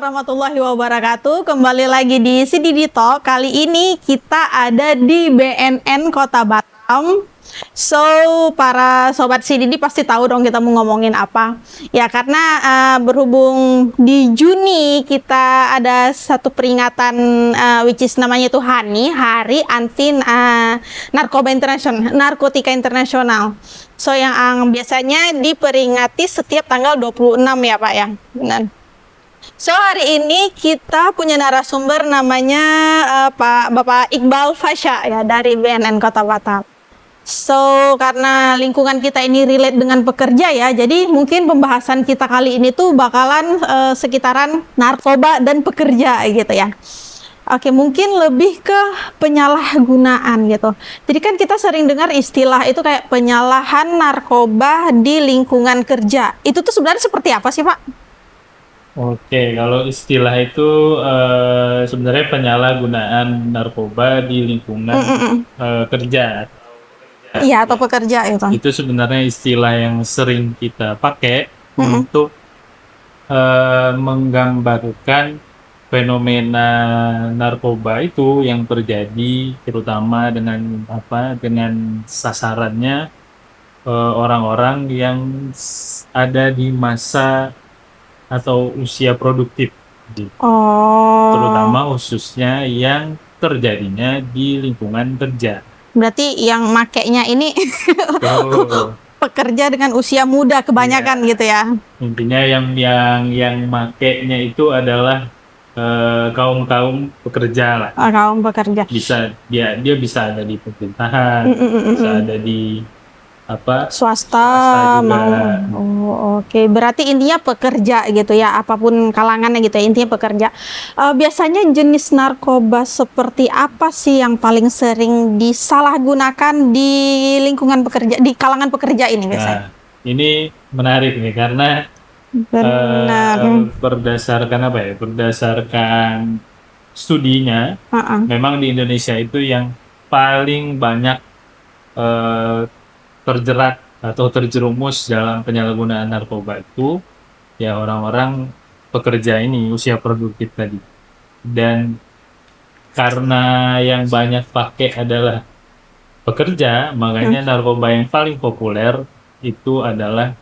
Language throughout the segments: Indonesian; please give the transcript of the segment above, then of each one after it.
warahmatullahi wabarakatuh. Kembali lagi di CDD Talk. Kali ini kita ada di BNN Kota Batam. So, para sobat CDD pasti tahu dong kita mau ngomongin apa. Ya, karena berhubung di Juni kita ada satu peringatan which is namanya itu HANI, Hari Anti Narkotika Internasional. So, yang biasanya diperingati setiap tanggal 26 ya, Pak ya. Benar. So, hari ini kita punya narasumber namanya Bapak Iqbal Fasya ya dari BNN Kota Batam. So, karena lingkungan kita ini relate dengan pekerja ya, jadi mungkin pembahasan kita kali ini tuh bakalan sekitaran narkoba dan pekerja gitu ya. Oke, mungkin lebih ke penyalahgunaan gitu. Jadi kan kita sering dengar istilah itu kayak penyalahan narkoba di lingkungan kerja. Itu tuh sebenarnya seperti apa sih, Pak? Oke, kalau istilah itu sebenarnya penyalahgunaan narkoba di lingkungan kerja. Iya, atau pekerja itu. Itu sebenarnya istilah yang sering kita pakai untuk menggambarkan fenomena narkoba itu yang terjadi, terutama dengan sasarannya orang-orang yang ada di masa atau usia produktif, terutama khususnya yang terjadinya di lingkungan kerja. Berarti yang makainya ini pekerja dengan usia muda kebanyakan gitu ya. Intinya yang makainya itu adalah kaum pekerja lah. Kaum pekerja. Dia bisa ada di pemerintahan, bisa ada di swasta juga. Oke. Berarti intinya pekerja gitu ya, apapun kalangannya gitu ya, intinya pekerja. Biasanya jenis narkoba seperti apa sih yang paling sering disalahgunakan di lingkungan pekerja, di kalangan pekerja ini biasanya? Nah, ini menarik nih karena berdasarkan studinya, memang di Indonesia itu yang paling banyak terjerat atau terjerumus dalam penyalahgunaan narkoba itu ya orang-orang pekerja ini, usia produktif tadi. Dan karena yang banyak pakai adalah pekerja, makanya narkoba yang paling populer itu adalah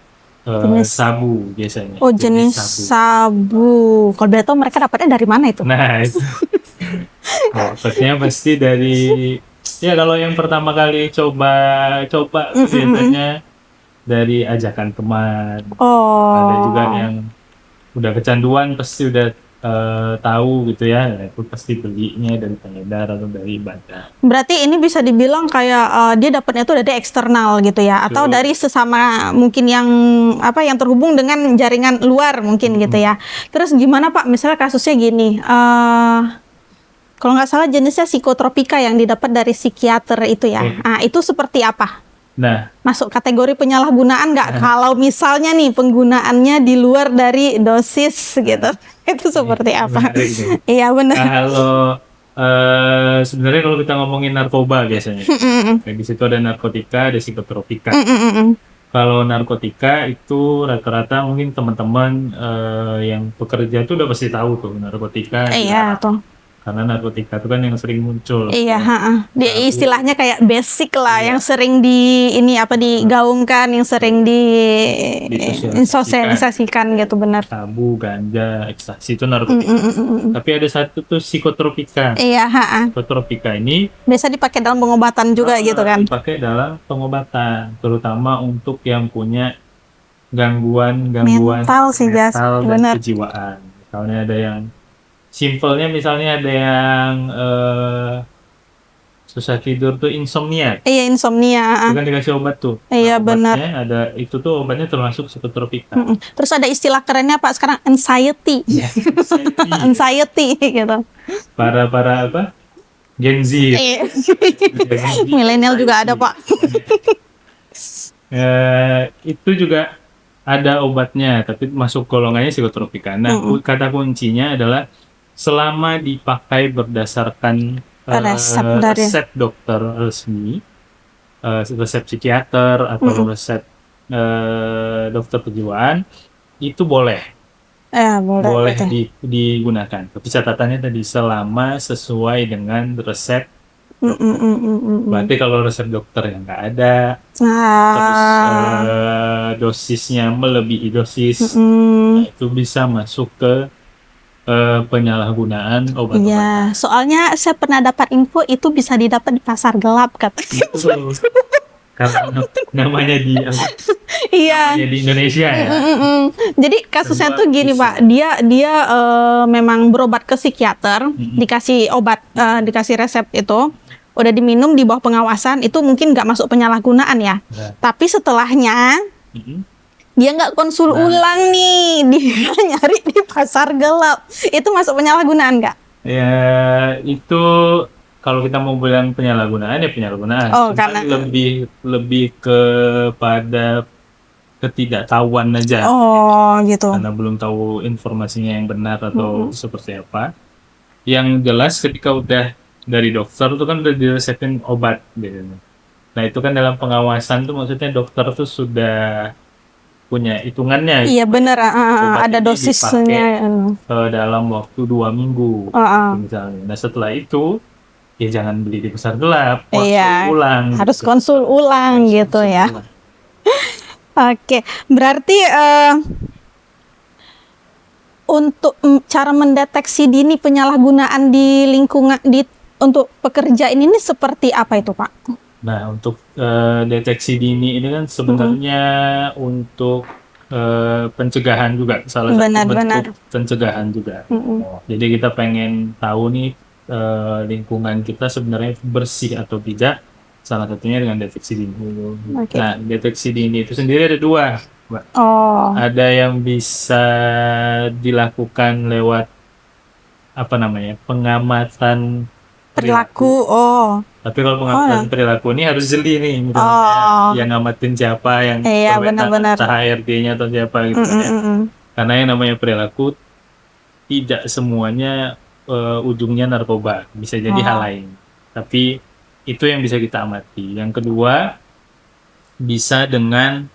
sabu biasanya. Jenis sabu. Kalau boleh tahu mereka dapatnya dari mana itu? Nah, itu dapatnya pasti dari ya kalau yang pertama kali coba biasanya dari ajakan teman. Ada juga yang udah kecanduan pasti udah tahu gitu ya, itu pasti belinya dari pengedar atau dari bandar. Berarti ini bisa dibilang kayak dia dapatnya itu dari eksternal gitu ya, atau dari sesama mungkin yang terhubung dengan jaringan luar mungkin gitu ya. Terus gimana Pak, misalnya kasusnya gini, kalau nggak salah jenisnya psikotropika yang didapat dari psikiater itu ya. Nah, itu seperti apa? Nah, masuk kategori penyalahgunaan nggak? Kalau misalnya nih penggunaannya di luar dari dosis gitu, itu seperti apa? Iya benar. Kalau sebenarnya kalau kita ngomongin narkoba biasanya, di situ ada narkotika, ada psikotropika. Kalau narkotika itu rata-rata mungkin teman-teman yang pekerja tuh udah pasti tahu tuh narkotika. Iya tuh. Karena narkotika itu kan yang sering muncul. Iya, dia istilahnya kayak basic lah, yang sering digaungkan, yang sering disosialisasikan gitu, benar. Sabu, ganja, ekstasi itu narkotika. Tapi ada satu tuh psikotropika. Iya, Psikotropika ini biasa dipakai dalam pengobatan juga gitu kan? Dipakai dalam pengobatan, terutama untuk yang punya gangguan mental dan kejiwaan. Misalnya ada yang simpelnya, misalnya ada yang susah tidur tuh insomnia. Iya, insomnia. Itu kan dikasih obat tuh. Iya, benar. Ada itu tuh obatnya termasuk psikotropika. Terus ada istilah kerennya Pak sekarang, anxiety. Anxiety gitu. Para apa? Gen Z. Milenial juga ada Pak. Itu juga ada obatnya, tapi masuk golongannya psikotropika. Nah, kata kuncinya adalah selama dipakai berdasarkan resep dokter resmi, resep psikiater atau resep dokter kejiwaan, itu boleh. Boleh boleh betul. digunakan. Tapi catatannya tadi selama sesuai dengan resep Mm, mm, dokter. mm, mm, mm, mm. Berarti kalau resep dokter yang nggak ada, terus Ah, dosisnya melebihi dosis, mm, nah itu bisa masuk ke penyalahgunaan obat-obatan. iya, soalnya saya pernah dapat info itu bisa didapat di pasar gelap katanya. Betul. Karena namanya di Iya. namanya di Indonesia Mm, ya, mm, mm, mm. Jadi kasusnya semua tuh gini bisa. Pak, dia dia memang berobat ke psikiater, Mm-mm. dikasih obat, dikasih resep itu, udah diminum di bawah pengawasan, itu mungkin nggak masuk penyalahgunaan ya. Nah, Tapi setelahnya mm-mm. dia nggak konsul Nah, ulang nih, dia nyari di pasar gelap, itu masuk penyalahgunaan nggak? ya itu kalau kita mau bilang penyalahgunaan ya penyalahgunaan. Oh Cuman karena, lebih lebih kepada ketidaktahuan aja. oh gitu. Karena belum tahu informasinya yang benar atau Mm-mm. seperti apa. Yang jelas ketika udah dari dokter tuh kan udah diresepin obat gitu. Nah itu kan dalam pengawasan tuh maksudnya dokter tuh sudah punya hitungannya Iya bener, obat ada ini dosisnya. dipakai dalam waktu 2 minggu gitu misalnya. Nah setelah itu ya jangan beli di pasar gelap, konsul Iya, ulang harus gitu. konsul ulang Harus gitu konsul ya. ulang. Oke, berarti untuk cara mendeteksi dini penyalahgunaan di lingkungan untuk pekerjaan ini seperti apa itu, Pak? Nah untuk deteksi dini ini kan sebenarnya untuk pencegahan juga, salah satu Benar-benar. bentuk pencegahan juga. Mm-mm. Jadi kita pengen tahu nih lingkungan kita sebenarnya bersih atau tidak. Salah satunya dengan deteksi dini. Oke. Nah, deteksi dini itu sendiri ada dua, Mbak. Oh, Ada yang bisa dilakukan lewat apa namanya pengamatan perilaku. Oh, Tapi kalau oh, ya. pengamatan perilaku ini harus jeli nih, misalnya Oh, yang ngamatin siapa, yang iya berwenang benar-benar. entah HRD-nya atau siapa gitu Mm-mm, ya. mm-mm. Karena yang namanya perilaku tidak semuanya ujungnya narkoba, bisa jadi hal Oh, lain. Tapi itu yang bisa kita amati. Yang kedua bisa dengan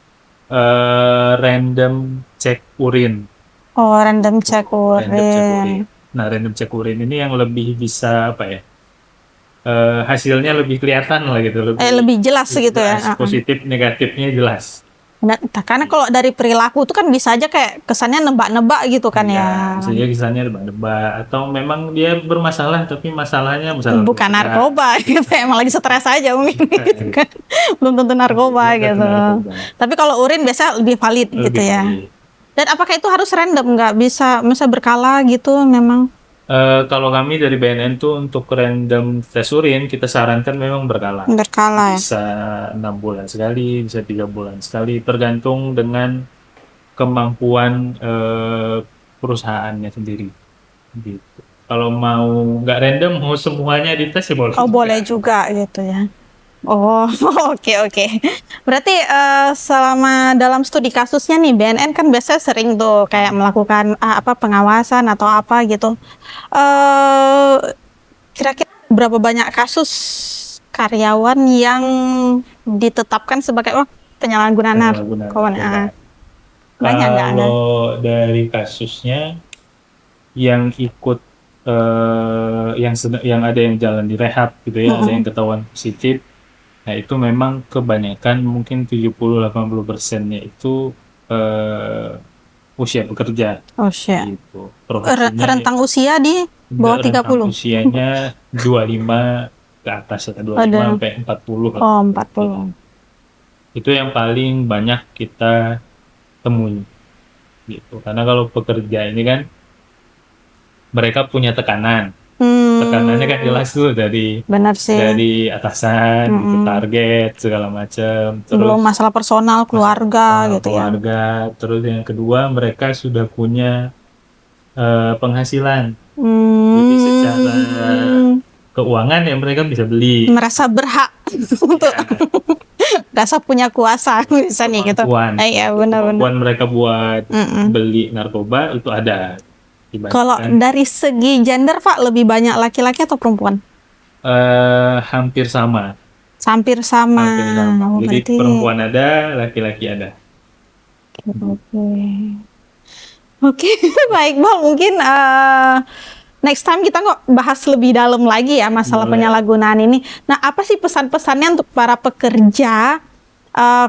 random cek urin. oh, random check Random cek urin. urin. Nah, random cek urin ini yang lebih bisa apa ya? Hasilnya lebih kelihatan lah gitu, Lebih jelas gitu ya. jelas, positif negatifnya jelas. Nah, karena kalau dari perilaku itu kan bisa aja kayak kesannya nebak-nebak gitu kan Ya, ya. bisa jadi kesannya nebak-nebak atau memang dia bermasalah tapi masalahnya masalah Bukan keluarga. narkoba gitu, emang lagi stres aja mungkin gitu kan. Belum tentu narkoba Belum tentu gitu. narkoba. Tapi kalau urin biasa lebih valid gitu Lebih ya. valid. Dan apakah itu harus random, nggak bisa berkala gitu memang? Kalau kami dari BNN tuh untuk random tes urin kita sarankan memang berkala. Berkala ya. Bisa 6 bulan sekali, bisa 3 bulan sekali, tergantung dengan kemampuan perusahaannya sendiri. Gitu. Kalau mau nggak random, mau semuanya dites ya boleh. Oh, juga. boleh juga gitu ya. Oh, oke. Berarti selama dalam studi kasusnya nih, BNN kan biasanya sering tuh kayak melakukan pengawasan atau apa gitu. Kira-kira berapa banyak kasus karyawan yang ditetapkan sebagai penyalahgunaan narkoba? Banyak nggak ada? Kalau dari kasusnya yang ikut yang ada yang jalan di rehab gitu ya, ada yang ketahuan positif. Nah, itu memang kebanyakan mungkin 70-80%-nya itu usia bekerja Usia. gitu. Profesinya Rentang usia di bawah rentang 30. usianya 25 ke atas ya, 25 Ada. sampai 40. Oh, 40. Itu yang paling banyak kita temui gitu. Karena kalau pekerja ini kan mereka punya tekanan. Tekanannya kan jelas tuh Benar sih. dari atasan, gitu, target segala macam. Terus Belum masalah personal keluarga gitu ya. keluarga. Terus yang kedua mereka sudah punya penghasilan. Jadi secara keuangan ya mereka bisa beli. Merasa berhak untuk rasa punya kuasa bisa nih gitu. Kemampuan. Iya benar-benar. Kemampuan mereka buat beli narkoba itu ada. Kalau dari segi gender Pak lebih banyak laki-laki atau perempuan? Hampir sama. Hampir sama. Oh, Jadi berarti. perempuan ada, laki-laki ada. Oke. Oke, baik Bang. Mungkin next time kita kok bahas lebih dalam lagi ya masalah Boleh. penyalahgunaan ini. Nah, apa sih pesan-pesannya untuk para pekerja,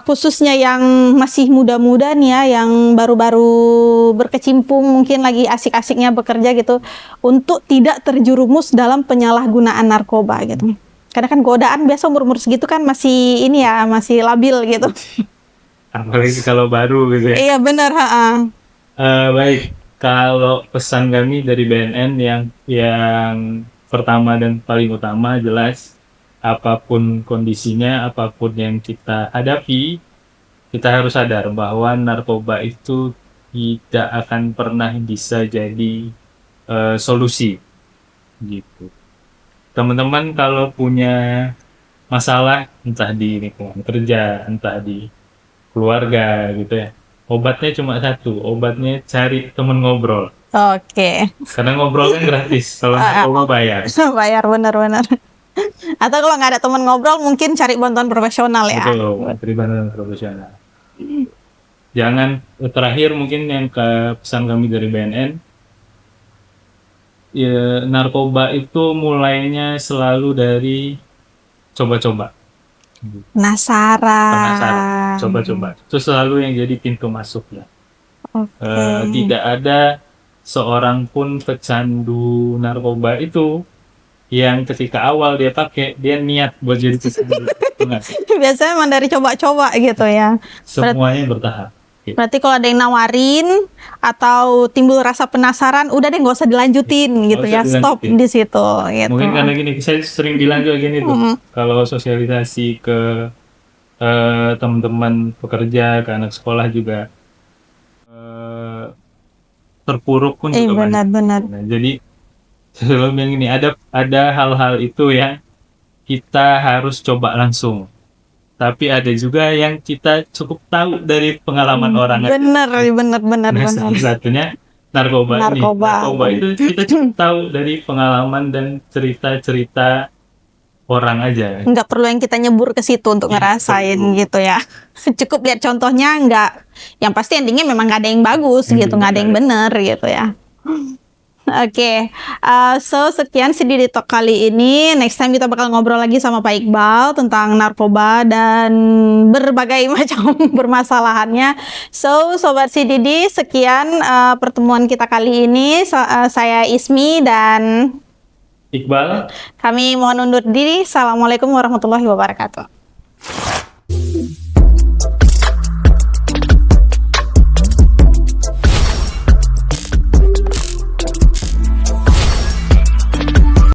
khususnya yang masih muda-muda nih ya, yang baru-baru berkecimpung, mungkin lagi asik-asiknya bekerja gitu, untuk tidak terjerumus dalam penyalahgunaan narkoba gitu. Karena kan godaan biasa umur-umur segitu kan masih ini ya, masih labil gitu. Apalagi kalau baru gitu ya. Iya benar, Baik, kalau pesan kami dari BNN yang pertama dan paling utama jelas, apapun kondisinya, apapun yang kita hadapi, kita harus sadar bahwa narkoba itu tidak akan pernah bisa jadi solusi gitu. Teman-teman kalau punya masalah entah di lingkungan kerja, entah di keluarga gitu ya, obatnya cuma satu, obatnya cari temen ngobrol. Oke. Karena ngobrol kan gratis, kalau narkoba bayar. Bayar benar-benar. Atau kalau nggak ada teman ngobrol mungkin cari bantuan profesional ya. Betul, cari bantuan profesional. Jangan, terakhir mungkin yang ke pesan kami dari BNN, ya, narkoba itu mulainya selalu dari coba-coba. Penasaran, coba-coba. Itu selalu yang jadi pintu masuknya. Oke. Tidak ada seorang pun pecandu narkoba itu yang ketika awal dia pakai, dia niat buat jadi pecandu. Enggak. Biasanya emang dari coba-coba gitu ya. Semuanya bertahap. Berarti kalau ada yang nawarin atau timbul rasa penasaran, udah deh nggak usah dilanjutin gitu Nggak ya, usah stop dilanjutin. di situ gitu. Mungkin karena gini, saya sering bilang juga gini tuh, kalau sosialisasi ke teman-teman pekerja, ke anak sekolah juga, terpuruk pun juga banyak. Benar-benar. Nah, jadi selalu bilang gini, ada hal-hal itu yang kita harus coba langsung. Tapi ada juga yang kita cukup tahu dari pengalaman orang aja. Benar. Nah, salah satunya narkoba ini. Narkoba itu kita cukup tahu dari pengalaman dan cerita-cerita orang aja. Nggak perlu yang kita nyebur ke situ untuk ngerasain gitu ya. Cukup lihat contohnya, nggak. Yang pasti endingnya memang nggak ada yang bagus gitu, nggak ada yang benar gitu ya. Oke, so sekian sih di Talk kali ini. Next time kita bakal ngobrol lagi sama Pak Iqbal tentang narkoba dan berbagai macam permasalahannya. So, Sobat CDD, sekian pertemuan kita kali ini. Saya Ismi dan Iqbal. kami mohon undur diri. Assalamualaikum warahmatullahi wabarakatuh.